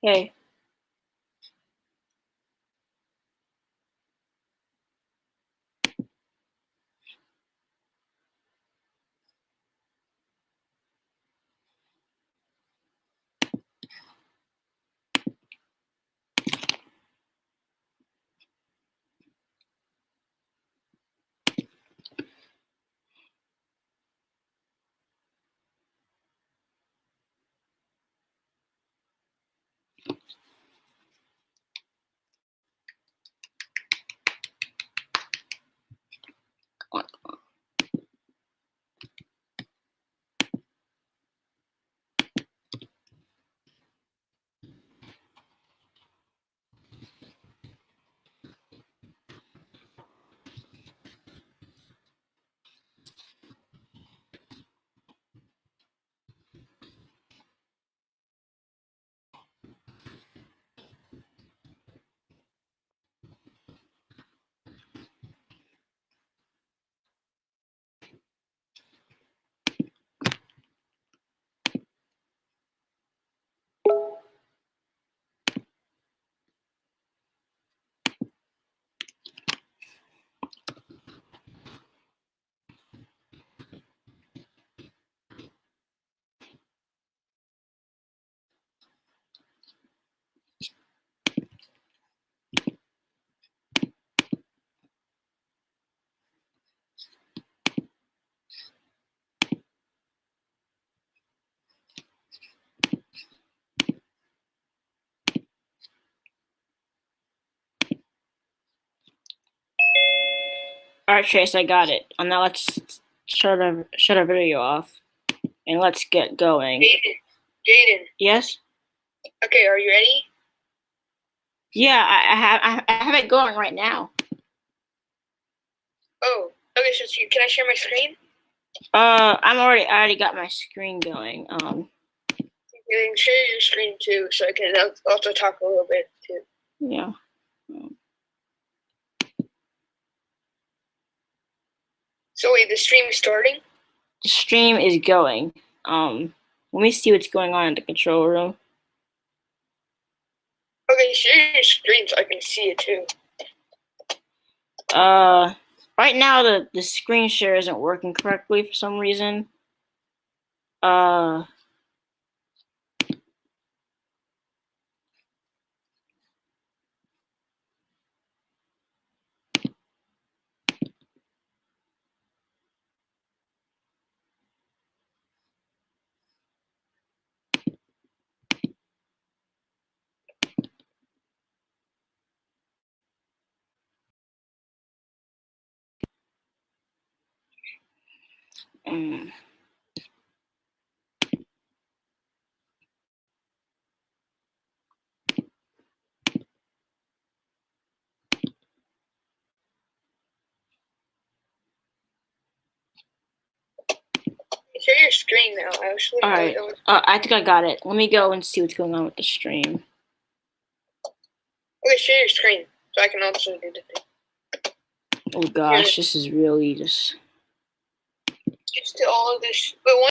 Hey. Alright, Chase, I got it. Now let's shut our video off and let's get going. Jaden. Yes? Okay, are you ready? Yeah, I have it going right now. Oh, okay. So can I share my screen? I already got my screen going. You can share your screen too, so I can also talk a little bit too. Yeah. So wait, the stream is starting? The stream is going. Let me see what's going on in the control room. Okay, share your screen so I can see it too. Right now the screen share isn't working correctly for some reason. Mm. Share your screen now. All right. I think I got it. Let me go and see what's going on with the stream. Okay, share your screen so I can also do the thing. Oh gosh, this is really just all of this. But one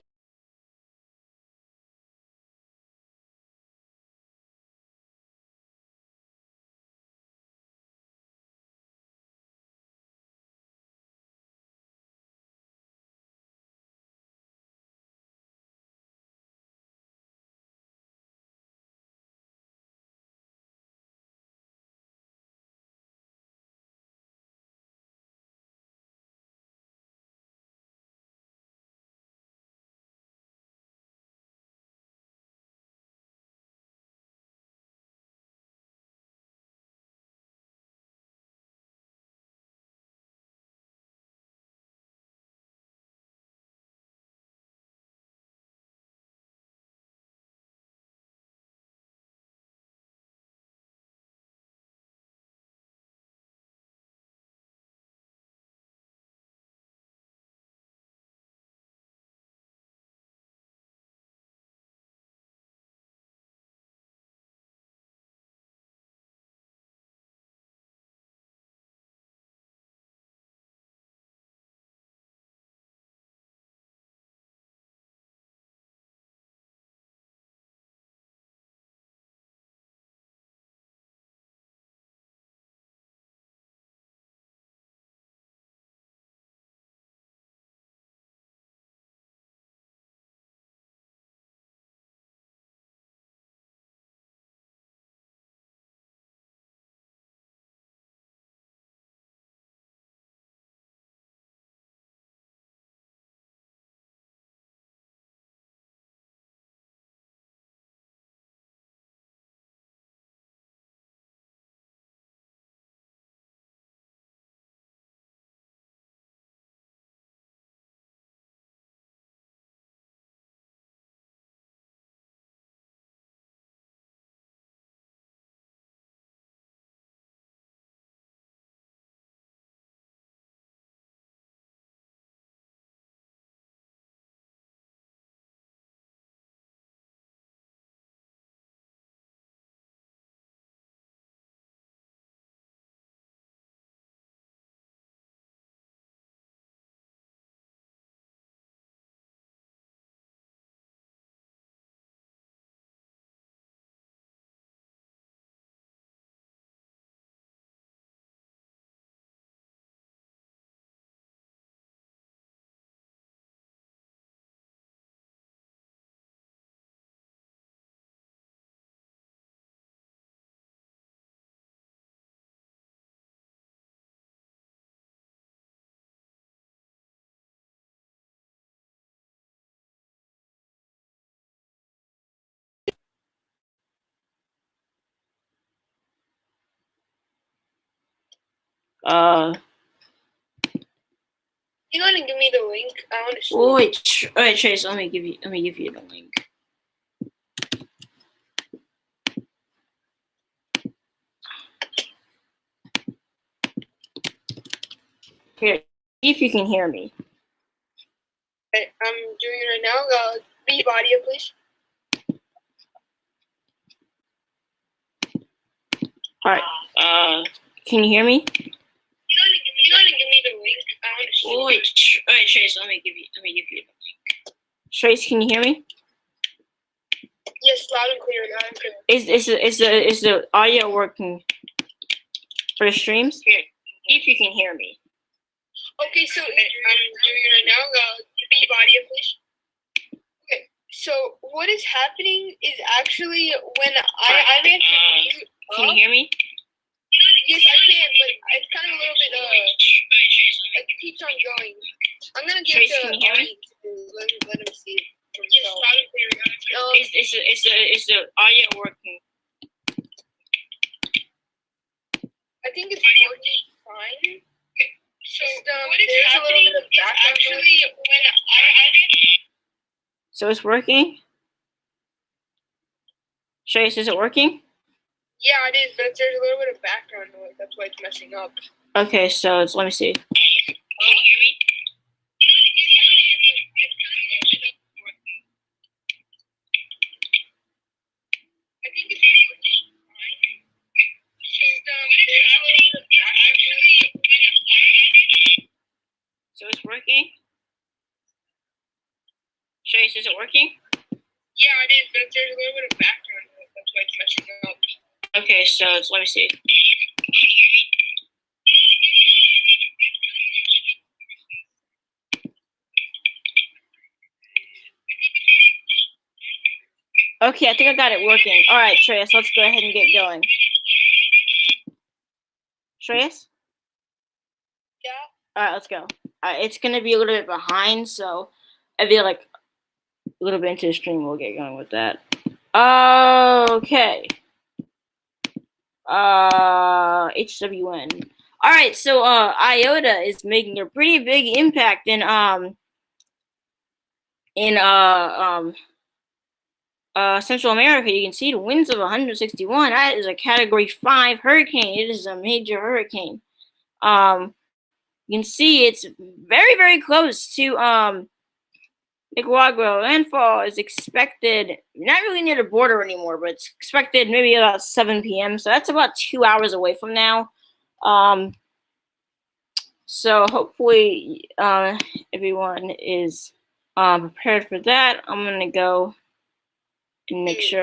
You want to give me the link? I want to see. Oh wait, all right, Trace. Let me give you the link. Here, see if you can hear me. Okay, I'm doing it right now. Be audio, please. All right. Can you hear me? You want to give me the link? I want to see. Oh wait, all right, Trace. Let me give you the link. Trace, can you hear me? Yes, loud and clear. Loud and clear. Is the audio working for the streams? Here, see if you can hear me. Okay, so I'm doing it right now. Be audio, please. Okay, so what is happening is actually when I ran can you hear me? Yes, I can, but it's kind of a little bit it keeps on going. I'm gonna give Trace, it can to you hear me? let him see. Yes, loud and clear. Is the audio working? I think it's working fine. So what is there's happening a little bit of background actually when So it's working? Trace, is it working? Yeah, it is, but there's a little bit of background noise. That's why it's messing up. Okay, so let me see. Can you hear me? I think it's working fine. So it's working? Trace, is it working? Yeah, it is, but there's a little bit of background noise. That's why it's messing up. Okay, so let me see. Okay, I think I got it working. All right, Shreyas, let's go ahead and get going. Shreyas? Yeah. All right, let's go. It's going to be a little bit behind, so I feel like a little bit into the stream, we'll get going with that. Okay. HWN. All right, so Iota is making a pretty big impact in Central America. You can see the winds of 161. That is a Category 5 hurricane. It is a major hurricane. You can see it's very, very close to Nicaragua. Landfall is expected, not really near the border anymore, but it's expected maybe about 7 p.m. So that's about 2 hours away from now. So hopefully everyone is prepared for that. I'm going to go and make sure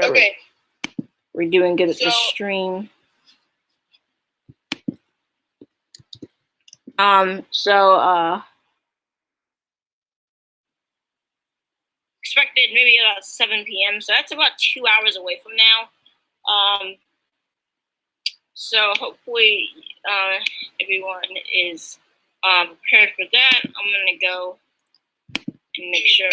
we're doing good with the stream. Expected maybe about 7 p.m. So that's about 2 hours away from now. So hopefully everyone is prepared for that. I'm going to go and make sure.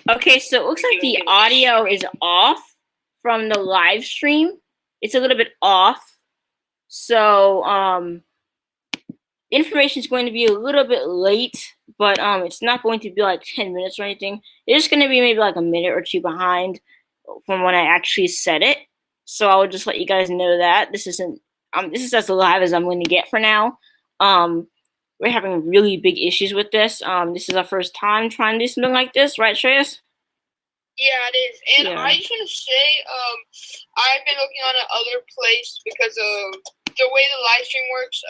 Okay, so it looks like the audio is off from the live stream. It's a little bit off. So information is going to be a little bit late, but it's not going to be like 10 minutes or anything. It's just going to be maybe like a minute or two behind from when I actually said it. So I will just let you guys know that this is as live as I'm going to get for now. We're having really big issues with this. This is our first time trying to do something like this, right, Shreyas? Yeah, it is. And yeah. I just want to say, I've been looking on another place because of the way the live stream works.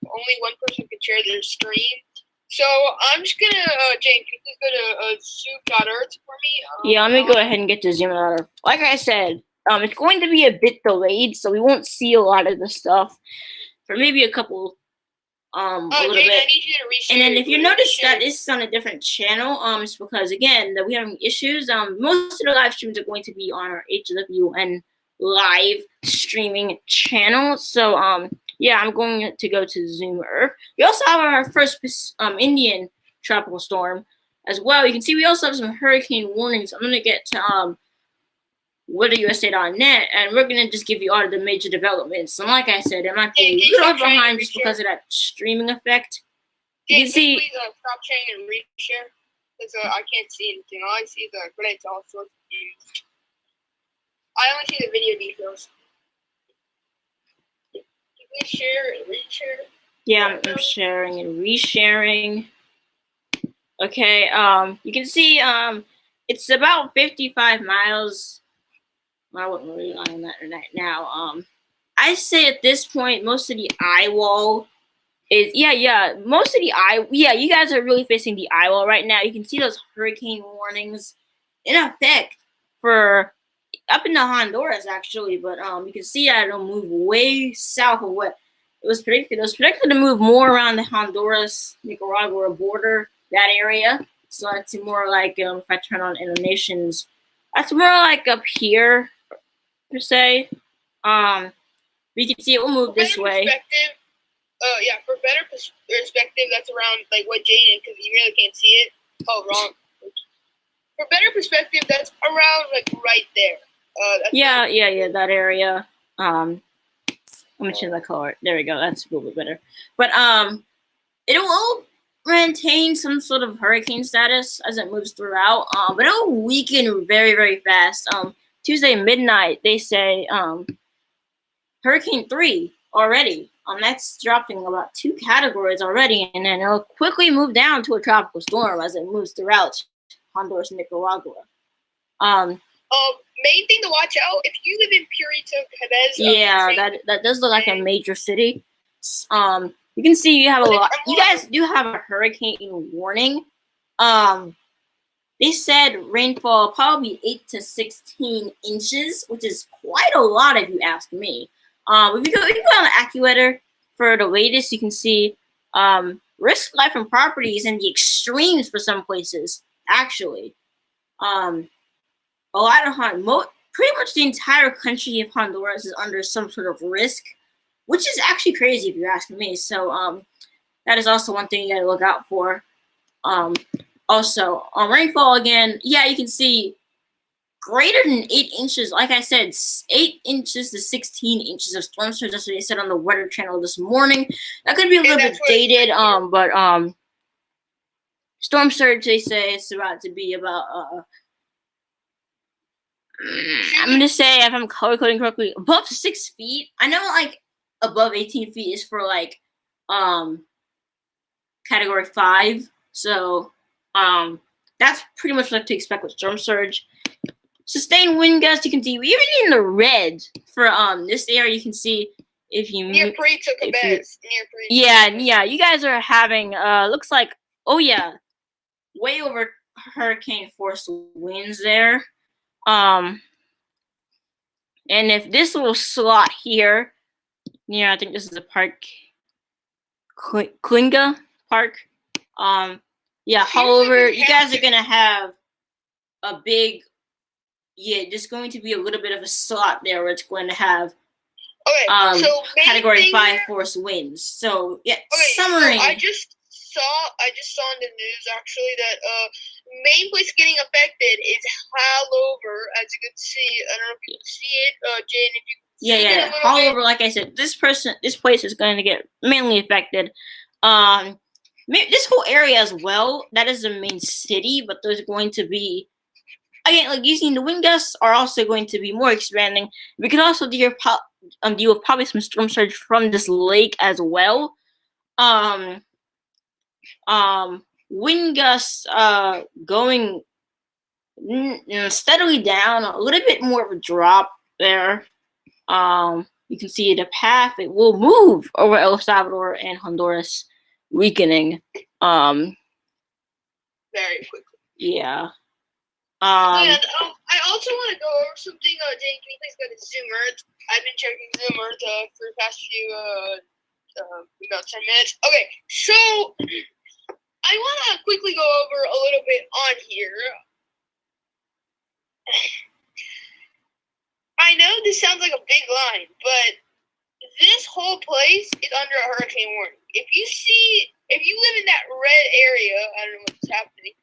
Only one person can share their screen. So I'm just gonna, Jane, can you please go to zoom.earth for me? Yeah, let me go ahead and get to zoom.earth. Like I said, it's going to be a bit delayed, so we won't see a lot of the stuff for maybe a couple, a little Jane, bit. I need you to reshare. And then if you notice that this is on a different channel, it's because again that we're having issues. Most of the live streams are going to be on our HWN live streaming channel. So yeah, I'm going to go to Zoom Earth. We also have our first Indian tropical storm as well. You can see we also have some hurricane warnings. I'm gonna get to WeatherUSA.net, and we're gonna just give you all of the major developments. And like I said, there might be a little behind just because of that streaming effect. You can see. Please stop sharing and reshare, because I can't see anything. All I see is but it's all sorts of views. I only see the video details. Can we share and reshare? Yeah, I'm sharing and resharing. Okay, you can see it's about 55 miles. I wouldn't really rely on that right now. I say at this point, most of the eye wall is most of the you guys are really facing the eye wall right now. You can see those hurricane warnings in effect for up into Honduras actually, but you can see that it'll move way south of what it was predicted. It was predicted to move more around the Honduras Nicaragua border, that area. So that's more like if I turn on animations, that's more like up here per se. We can see it will move this way. For better perspective, that's around like what Jane, because you really can't see it. Oh, wrong. For better perspective, that's around like right there. That area. Let me change the color. There we go. That's a little bit better. But it will maintain some sort of hurricane status as it moves throughout. But it'll weaken very, very fast. Tuesday midnight, they say Hurricane 3 already. That's dropping about 2 categories already, and then it'll quickly move down to a tropical storm as it moves throughout Honduras and Nicaragua. Main thing to watch out if you live in Purito, Cadiz. That does look like a major city. You can see you have a lot. You guys do have a hurricane warning. They said rainfall probably 8 to 16 inches, which is quite a lot if you ask me. If you go on the AccuWeather for the latest, you can see risk life and properties and the extremes for some places. Actually, a lot of pretty much the entire country of Honduras is under some sort of risk, which is actually crazy if you're asking me. So that is also one thing you gotta look out for. Also, on rainfall again, you can see greater than 8 inches. Like I said, 8 inches to 16 inches of storm surge. That's what they said on the Weather Channel this morning. That could be a little bit dated, but storm surge, they say it's about to be about I'm gonna say, if I'm color coding correctly, above 6 feet. I know like above 18 feet is for like category 5. So that's pretty much what to expect with storm surge. Sustained wind gusts, you can see even in the red for this area. You can see if you near Purito, Cadiz. You guys are having looks like way over hurricane force winds there. And if this little slot here, I think this is a park, Klinga Park. However, you guys are gonna have a big, there's going to be a little bit of a slot there where it's going to have category 5 force winds. So summary. So I just saw in the news actually that main place getting affected is Haulover, as you can see. I don't know if you can see it, Jane. If you can see it Haulover, like I said, this place is going to get mainly affected. This whole area as well. That is the main city, but there's going to be, again, like using the wind gusts are also going to be more expanding. We could also deal with probably some storm surge from this lake as well. Wind gusts going steadily down, a little bit more of a drop there. You can see the path. It will move over El Salvador and Honduras, weakening. Very quickly. Yeah. I also want to go over something. Jane, can you please go to Zoom Earth? I've been checking Zoom Earth for the past few about 10 minutes. Okay, so I want to quickly go over a little bit on here. I know this sounds like a big line, but this whole place is under a hurricane warning. If you live in that red area, I don't know what's happening.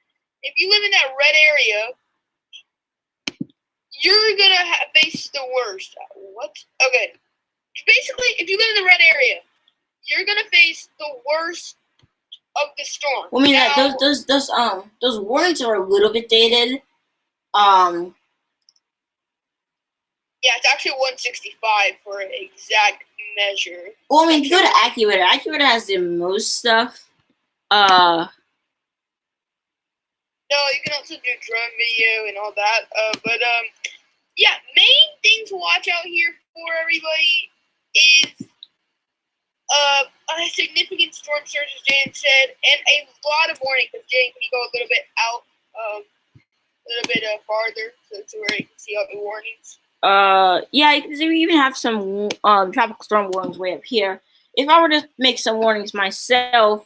If you live in that red area, you're gonna face the worst. What? Okay. Basically, if you live in the red area, you're gonna face the worst of the storm. Well, I mean, now, those warnings are a little bit dated. Yeah, it's actually 165 for an exact measure. Well, I mean, if you go to AccuWeather, AccuWeather has the most stuff. No, you can also do drone video and all that. Yeah, main thing to watch out here for everybody is a significant storm surge, as Jaden said, and a lot of warning. Because Jaden, can you go a little bit out, a little bit farther to where you can see all the warnings? Yeah, we even have some tropical storm warnings way up here. If I were to make some warnings myself,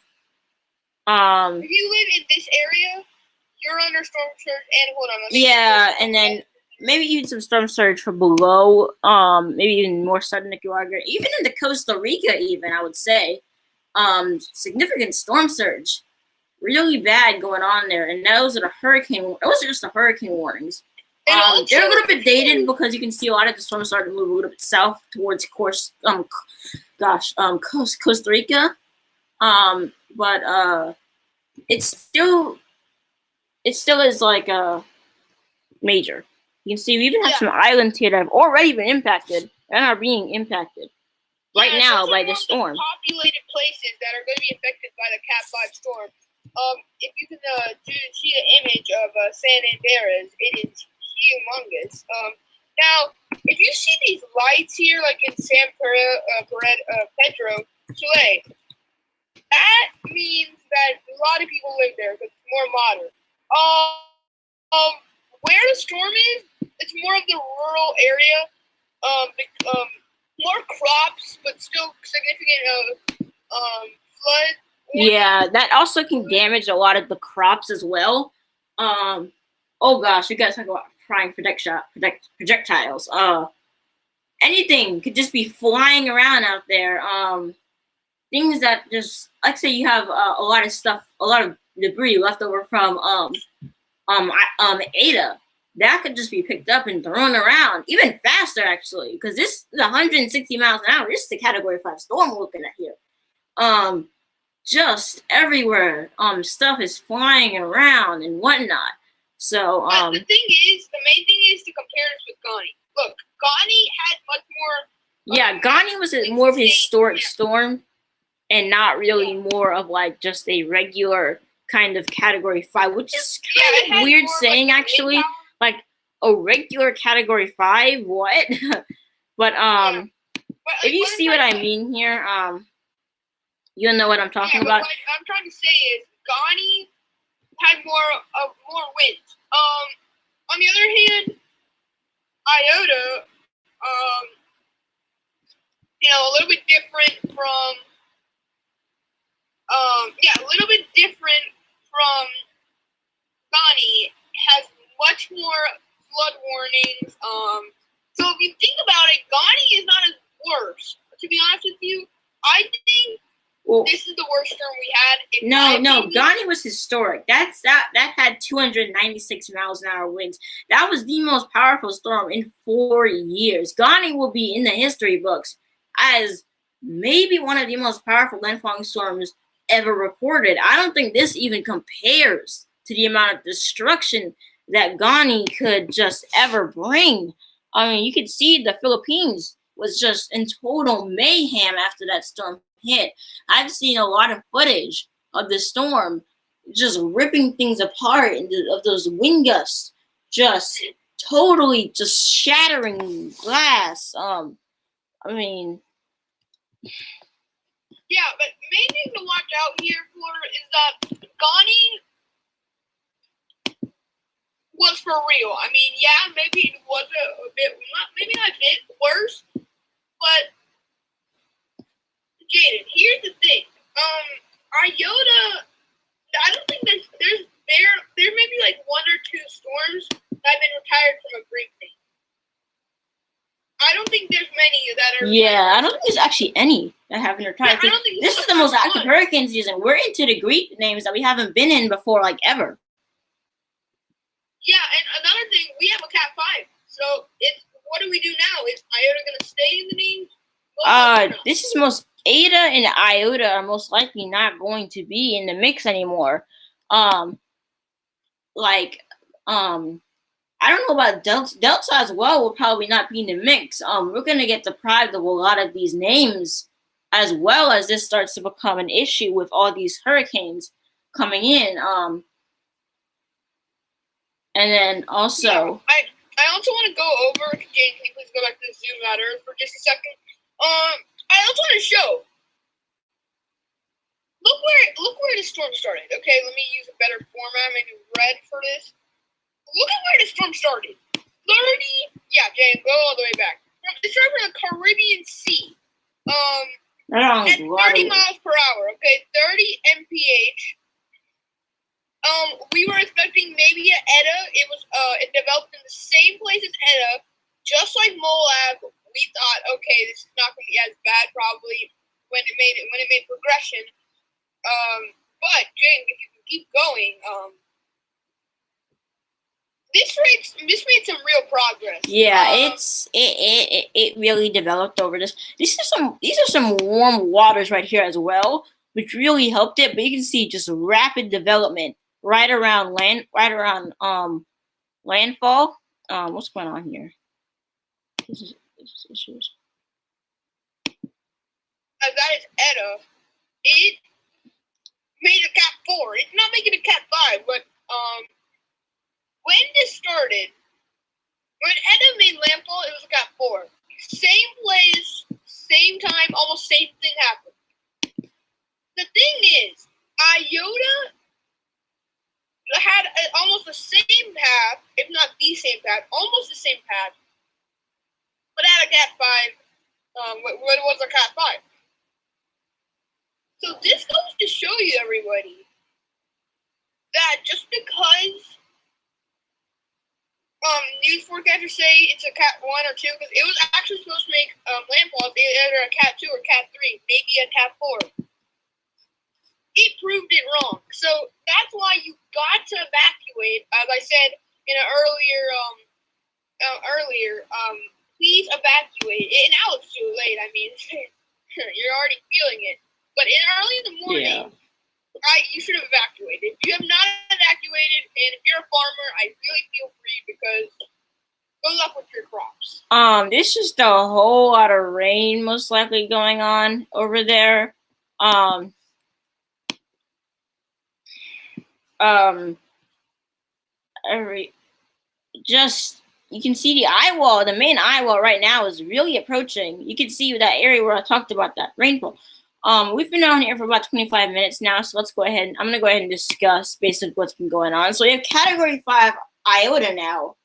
if you live in this area, you're under storm surge, and hold on, yeah, and then maybe even some storm surge for below, maybe even more southern Nicaragua, even into Costa Rica, even I would say, significant storm surge, really bad going on there, and those are the hurricane. Those are just the hurricane warnings. They're a little bit dated because you can see a lot of the storms starting to move a little bit south towards Costa Rica. But it still is like a major. You can see we even have some islands here that have already been impacted and are being impacted right now by the storm. Populated places that are going to be affected by the Cat 5 storm. If you can see an image of San Andreas, it is humongous. Now, if you see these lights here, like in San Pedro Chile, that means that a lot of people live there because it's more modern. Where the storm is, it's more of the rural area. More crops, but still significant flood. Yeah, that also can damage a lot of the crops as well. Oh gosh, you guys talk about flying projectiles. Anything could just be flying around out there. Things that just, like say you have a lot of stuff, a lot of debris left over from Iota, that could just be picked up and thrown around even faster actually, because this is 160 miles an hour. This is the Category 5 storm we're looking at here. Just everywhere, stuff is flying around and whatnot. So the main thing is to compare this with Ghani. Look, Ghani had much more. Yeah, Ghani was more of a historic storm, and not really more of like just a regular kind of Category 5, which is kind of weird saying actually. Like a regular Category 5, what? But if you see what I mean here, you'll know what I'm talking about. What I'm trying to say is Ghani had more wind. On the other hand, Iota, a little bit different from, Ghani, has much more flood warnings. So if you think about it, Ghani is not as worse. To be honest with you, I think this is the worst storm we had. No, Ghani was historic. That had 296 miles an hour winds. That was the most powerful storm in 4 years. Ghani will be in the history books as maybe one of the most powerful landfalling storms ever recorded. I don't think this even compares to the amount of destruction that Ghani could just ever bring. I mean, you could see the Philippines was just in total mayhem after that storm hit. I've seen a lot of footage of the storm just ripping things apart and of those wind gusts just totally just shattering glass. I mean, yeah, but the main thing to watch out here for is that Ghani was for real. I mean, yeah, maybe it was a bit, maybe not a bit worse, but Jaden, here's the thing. Iota, I don't think there may be like 1 or 2 storms that have been retired from a Greek thing. I don't think there's many that are. Yeah, I don't think there's actually any that haven't retired. Yeah, I don't think this is the most active hurricane season. We're into the Greek names that we haven't been in before, like ever. Yeah, and another thing, we have a Cat 5, So what do we do now? Is Iota gonna stay in the name? This is most Ada and Iota are most likely not going to be in the mix anymore. I don't know about Delta. Delta as well will probably not be in the mix. We're gonna get deprived of a lot of these names, as well as this starts to become an issue with all these hurricanes coming in. And then also, I also want to go over. Jane, can you please go back to the Zoom out Earth for just a second? I also want to show. Look where the storm started. Okay, let me use a better format, maybe red for this. Look at where the storm started. 30. Yeah, Jane, go all the way back. It started from the Caribbean Sea. At 30 miles per hour. Okay, 30 mph. We were expecting maybe an Eta. It developed in the same place as Eta, just like Moab. We thought, okay, this is not going to be as bad probably when it made progression. But Jane, if you can keep going, this made some real progress. Yeah, it really developed over this. These are some warm waters right here as well, which really helped it. But you can see just rapid development right around landfall. What's going on here? This is issues. As that is Eta, it made a Cat 4. It's not making a Cat 5, but when this started, when Eta made landfall, it was a Cat 4. Same place, same time, almost same thing happened. The thing is, Iota had almost the same path, if not the same path, almost the same path, but had a Cat 5, what was a Cat 5. So this goes to show you, everybody, that just because news forecasters say it's a Cat 1 or 2, because it was actually supposed to make landfall either a Cat 2 or Cat 3, maybe a Cat 4. It proved it wrong. So that's why you got to evacuate. As I said in an earlier, please evacuate. And now it's too late. I mean, you're already feeling it. But early in the morning, you should have evacuated. If you have not evacuated, and if you're a farmer, I really feel for you because good luck with your crops. There's just a whole lot of rain most likely going on over there. You can see the eye wall. The main eye wall right now is really approaching. You can see that area where I talked about that rainfall. We've been on here for about 25 minutes now, so let's go ahead. I'm gonna go ahead and discuss basically what's been going on. So we have Category 5 Iota now.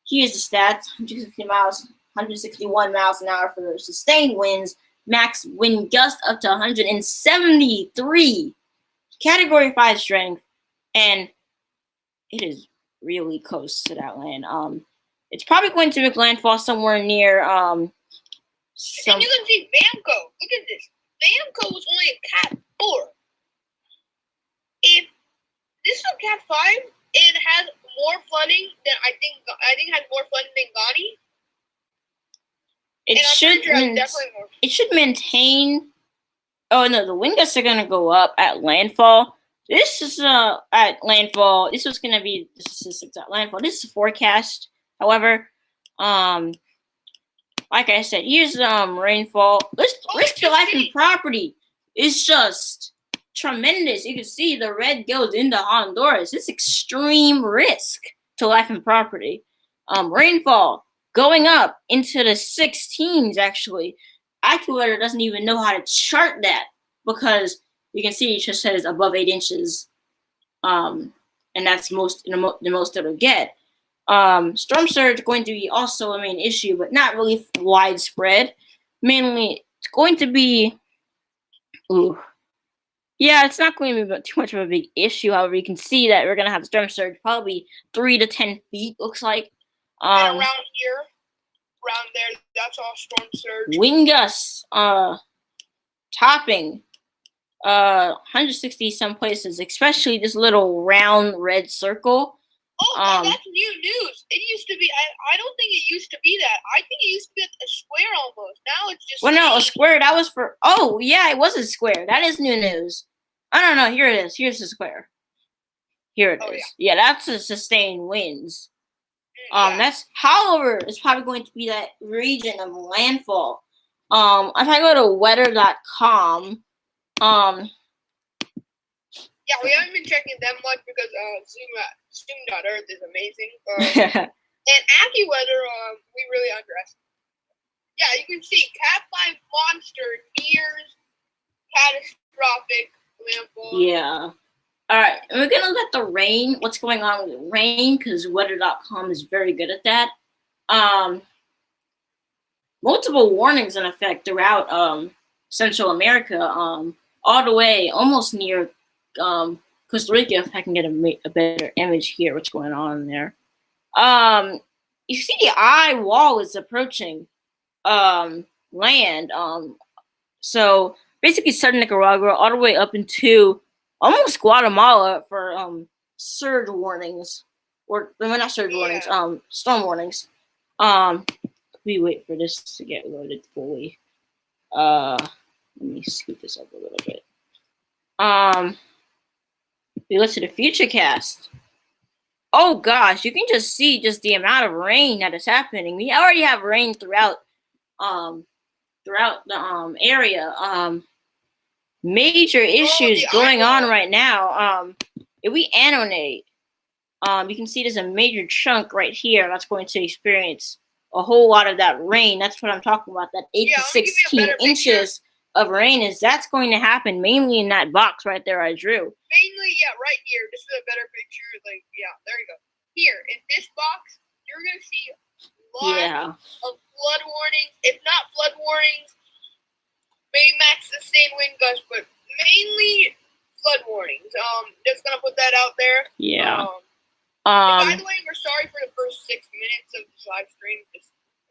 Here's the stats: 160 miles, 161 miles an hour for the sustained winds, max wind gust up to 173. Category 5 strength, and it is really close to that land. It's probably going to make landfall somewhere near and you can see Bamco. Look at this. Bamco was only a Cat 4. If this is a Cat 5, it has more flooding than I think it has more flooding than Ghani. It should maintain. Oh no, the wind gusts are gonna go up at landfall. This is at landfall. This is at landfall. This is forecast. However, like I said, here's rainfall. Risk to life and property is just tremendous. You can see the red goes into Honduras. It's extreme risk to life and property. Rainfall going up into the 16s. Actually, AccuWeather doesn't even know how to chart that because you can see it just says above 8 inches, and that's the most it'll get. Storm surge going to be also a main issue, but not really widespread. Mainly, it's going to be, it's not going to be too much of a big issue. However, you can see that we're going to have storm surge probably 3 to 10 feet, looks like. And around here, around there, that's all storm surge. Wind gusts, topping 160 some places, especially this little round red circle. Oh, that's new news. It used to be. I don't think it used to be that. I think it used to be a square almost. Now it's just. Well, no, a square. That was for. Oh, yeah, it was a square. That is new news. I don't know. Here it is. Here's the square. Here it is. Yeah, that's a sustained winds. That's, however, it's probably going to be that region of landfall. If I go to weather.com, yeah, we haven't been checking that much because Zoom.Earth is amazing. And AccuWeather, we really underestimate. Yeah, you can see Cat 5 monster nears catastrophic landfall. Yeah. All right, we're gonna look at the rain. What's going on with the rain? Because weather.com is very good at that. Multiple warnings in effect throughout Central America, all the way almost near Costa Rica. If I can get a better image here, what's going on there? You see the eye wall is approaching land. So basically, southern Nicaragua all the way up into almost Guatemala for surge warnings, or not surge warnings, storm warnings. We wait for this to get loaded fully. Let me scoot this up a little bit. We go to the futurecast. Oh gosh, you can just see just the amount of rain that is happening. We already have rain throughout the area. Major issues going on right now. If we annonate, you can see there's a major chunk right here that's going to experience a whole lot of that rain. That's what I'm talking about. That 8 to 16 inches of rain that's going to happen mainly in that box right there I drew. Mainly, right here. This is a better picture. Like, there you go. Here in this box, you're gonna see lots of flood warnings. If not flood warnings, maybe max sustained wind gusts, but mainly flood warnings. Just gonna put that out there. Yeah. By the way, we're sorry for the first 6 minutes of this live stream.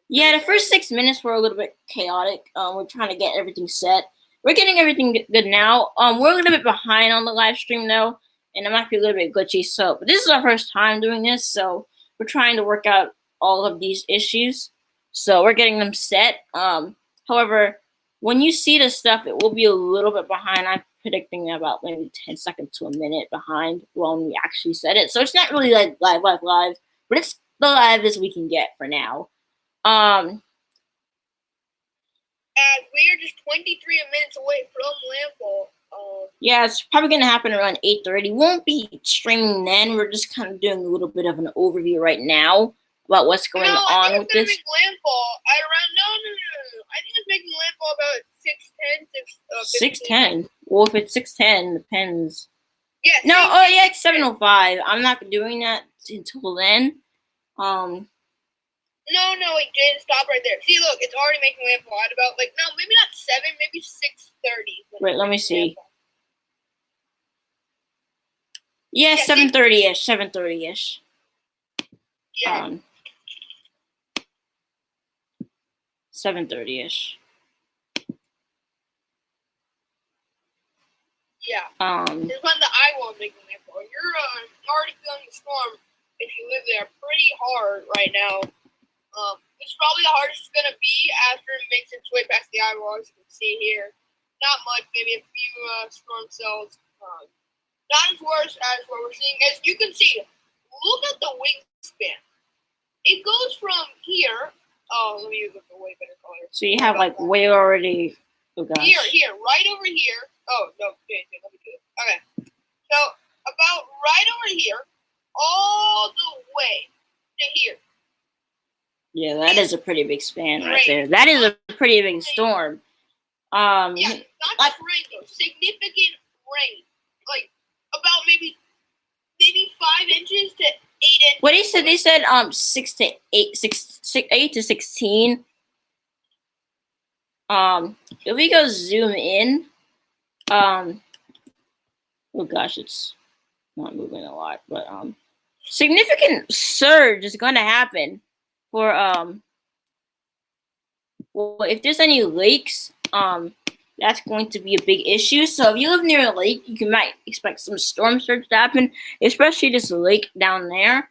The first 6 minutes were a little bit chaotic. We're trying to get everything set. We're getting everything good now. We're a little bit behind on the live stream though, and it might be a little bit glitchy. But this is our first time doing this, so we're trying to work out all of these issues. So we're getting them set. However, when you see this stuff, it will be a little bit behind. I'm predicting about maybe 10 seconds to a minute behind when we actually set it. So it's not really like live, but it's the livest we can get for now. As we are just 23 minutes away from landfall. It's probably going to happen around 8:30. Won't be streaming then. We're just kind of doing a little bit of an overview right now about what's going on with this. Make landfall at around no. I think it's making landfall about 6:10. 6:10. Well, if it's 6:10, depends. Yeah. No. It's 7:05. I'm not doing that until then. No, it didn't stop right there. See, look, it's already making landfall at about maybe not 7, maybe 6:30. Wait, let me see. Yeah, 7:30ish. 7:30ish. Yeah. 7:30ish. Yeah. It's when the eye wall making landfall. You're already feeling the storm if you live there pretty hard right now. It's probably the hardest it's gonna be after it makes its way past the eye wall, as you can see here. Not much, maybe a few storm cells. Not as worse as what we're seeing. As you can see, look at the wingspan. It goes from here. Oh, let me use a way better color. So you have way already. Oh gosh. Here, right over here. Oh no, let me do it. Okay. So about right over here, all the way to here. Yeah, that is a pretty big span right there. That is a pretty big storm. Not just rain though. Significant rain. About maybe 5 inches to 8 inches. What they said 6 to 8 to 16. If we go zoom in, oh gosh, it's not moving a lot, but significant surge is gonna happen for well, if there's any lakes, that's going to be a big issue. So if you live near a lake, you might expect some storm surge to happen, especially this lake down there.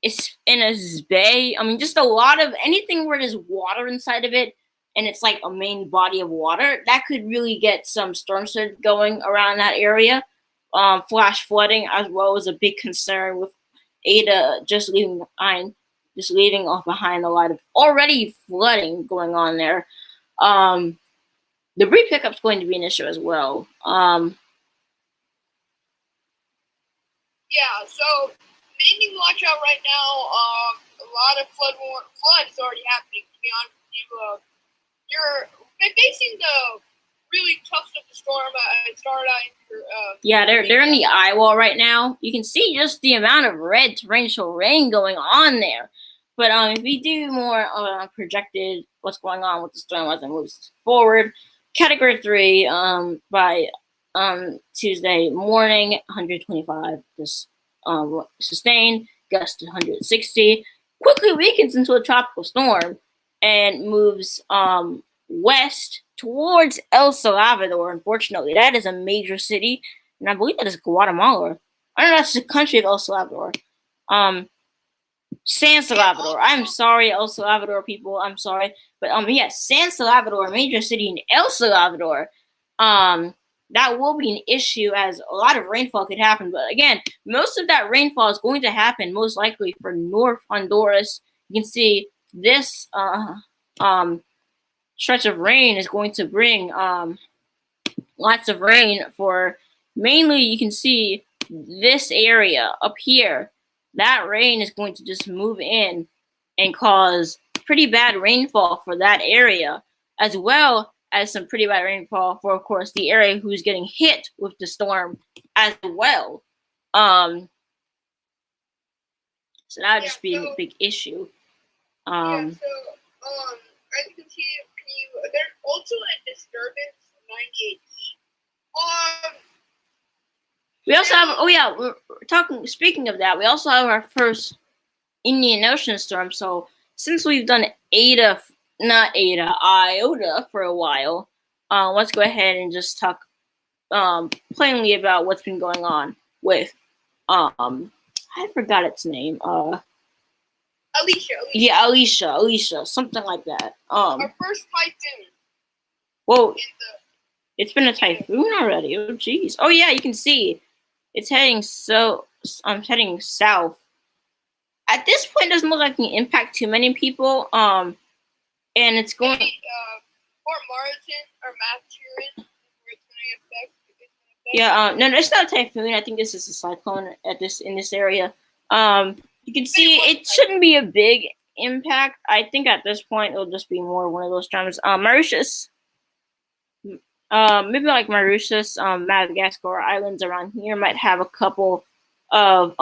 It's in a bay. I mean, just a lot of anything where there's water inside of it, and it's like a main body of water that could really get some storm surge going around that area. Flash flooding as well is a big concern with Ada just leaving off behind a lot of already flooding going on there. Debris pickup's going to be an issue as well. Yeah, so main thing to watch out right now. A lot of flood is already happening. To be honest with you, you're facing the really tough of the storm. It started out. Yeah, they're in the eye wall right now. You can see just the amount of red torrential rain going on there. But if we do more projected what's going on with the storm as it moves forward, Category 3 by Tuesday morning, 125 just sustained, gust to 160, quickly weakens into a tropical storm and moves west towards El Salvador. Unfortunately, that is a major city, and I believe that is Guatemala. I don't know, that's the country of El Salvador. San Salvador. I'm sorry, El Salvador people. I'm sorry, but yes, San Salvador, a major city in El Salvador. That will be an issue as a lot of rainfall could happen. But again, most of that rainfall is going to happen most likely for North Honduras. You can see this stretch of rain is going to bring lots of rain for mainly, you can see this area up here. That rain is going to just move in and cause pretty bad rainfall for that area, as well as some pretty bad rainfall for, of course, the area who's getting hit with the storm as well. So that would just be a big issue. As you can see, there's also a disturbance 98E. We also have, speaking of that, we also have our first Indian Ocean storm. So since we've done Iota for a while, let's go ahead and just talk plainly about what's been going on with, I forgot its name. Alicia. Yeah, Alicia, something like that. Our first typhoon. Whoa, it's been a typhoon already. Oh, jeez. Oh, yeah, you can see it's heading heading south. At this point, it doesn't look like it can impact too many people. And it's going. Fort Martin or Mathurin, where it's going to affect. Yeah. No, it's not a typhoon. I think this is a cyclone in this area. You can see it shouldn't be a big impact. I think at this point it'll just be more one of those storms. Mauritius. Maybe like Mauritius, Madagascar islands around here might have a couple of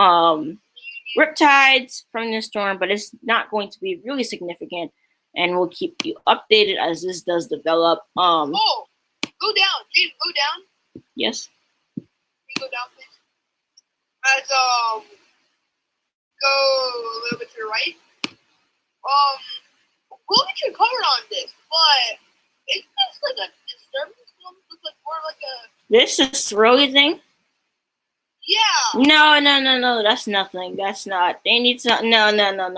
riptides from this storm, but it's not going to be really significant, and we'll keep you updated as this does develop. Go down, James, go down. Yes. Can you go down, please? Go a little bit to the right. We'll get you covered on this, but it's just like a disturbance. Looks like more like a. This is swirly thing. Yeah. No. That's nothing. That's not. They need to. No.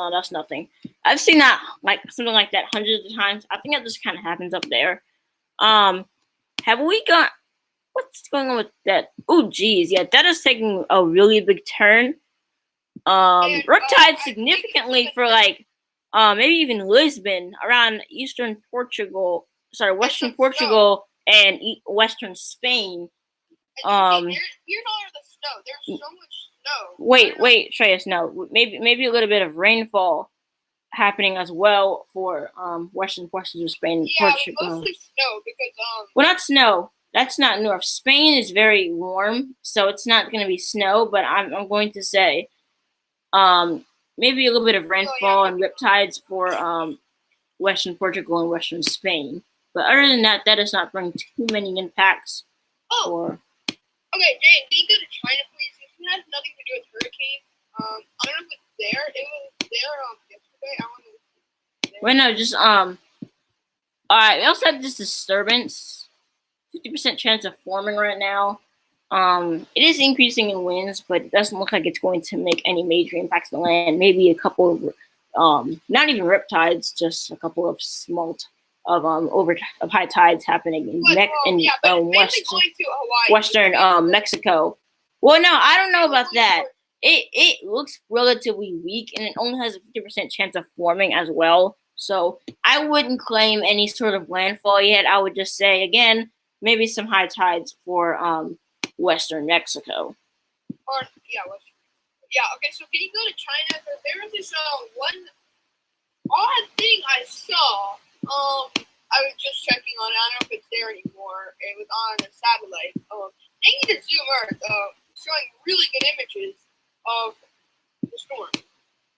That's nothing. I've seen that something like that hundreds of times. I think that just kind of happens up there. Have we got? What's going on with that? Oh, geez, yeah, that is taking a really big turn. Riptide significantly for maybe even Lisbon around Western Portugal and Western Spain. Here's all of the snow. There's so much snow. Wait, Shreyas, no. Maybe a little bit of rainfall happening as well for Western Portugal, Spain, yeah, Portugal. Mostly snow because Well, not snow. That's not north. Spain is very warm, so it's not going to be snow. But I'm going to say, maybe a little bit of rainfall and riptides for Western Portugal and Western Spain. But other than that, that does not bring too many impacts. Okay, Jane, can you go to China, please? It has nothing to do with hurricanes. I don't know if it's there. It was there yesterday. I don't know if it's there. Wait, no, just alright, we also have this disturbance. 50% chance of forming right now. It is increasing in winds, but it doesn't look like it's going to make any major impacts on the land. Maybe a couple of, not even riptides, just a couple of small of high tides happening in western Mexico. Well, no, I don't know about that. It looks relatively weak, and it only has a 50% chance of forming as well. So I wouldn't claim any sort of landfall yet. I would just say, again, maybe some high tides for western Mexico. Okay, so can you go to China? There was this one odd thing I saw. I was just checking on it. I don't know if it's there anymore. It was on a satellite. Thank you to Zoom Earth, showing really good images of the storm.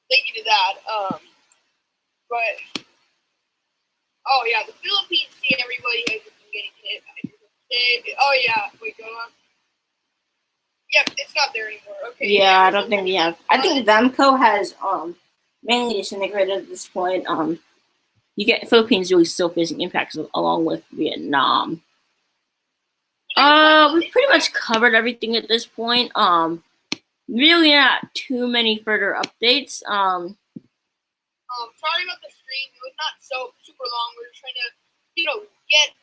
Thank you to that. But oh yeah, the Philippines see everybody has been getting hit. Oh yeah, wait, go on. Yep, it's not there anymore. Okay. Yeah, I don't think we have. I think Vemco has mainly disintegrated at this point. You get Philippines really still facing impacts along with Vietnam. We've pretty much covered everything at this point. Really not too many further updates. Sorry about the stream. It was not so super long. We were trying to, get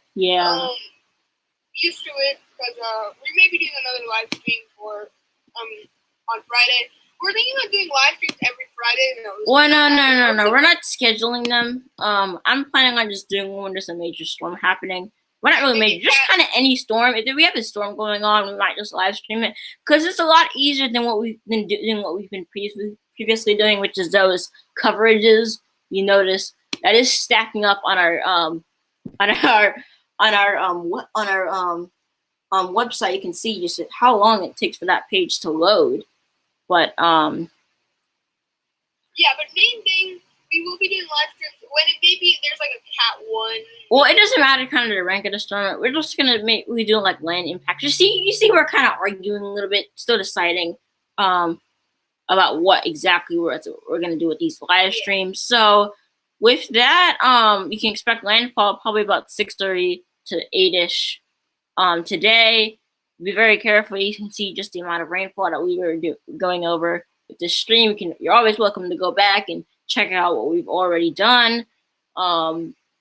used to it because we may be doing another live stream for on Friday. We're thinking of doing live streams every Friday. No. We're not scheduling them. I'm planning on just doing one when there's a major storm happening. We're not really major, just kind of any storm. If we have a storm going on, we might just live stream it because it's a lot easier than what we've been doing, previously doing, which is those coverages. You notice that is stacking up on our website. You can see just how long it takes for that page to load. But main thing, we will be doing live streams when it maybe there's like a Cat 1. Well, it doesn't matter kind of the rank of the storm. We're just gonna we do like land impact. You see we're kind of arguing a little bit, still deciding about what exactly we're gonna do with these live streams. So with that, you can expect landfall probably about 6:30 to 8ish today. Be very careful. You can see just the amount of rainfall that we were going over with this stream. You're always welcome to go back and check out what we've already done.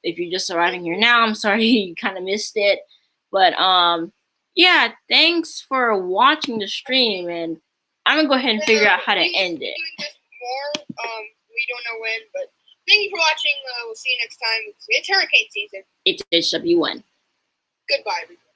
If you're just arriving here now, I'm sorry you kind of missed it. But yeah, thanks for watching the stream, and I'm gonna go ahead and figure out how to end it. Doing this more, we don't know when, but thank you for watching. We'll see you next time. It's hurricane season. It's HW1. Goodbye, everybody.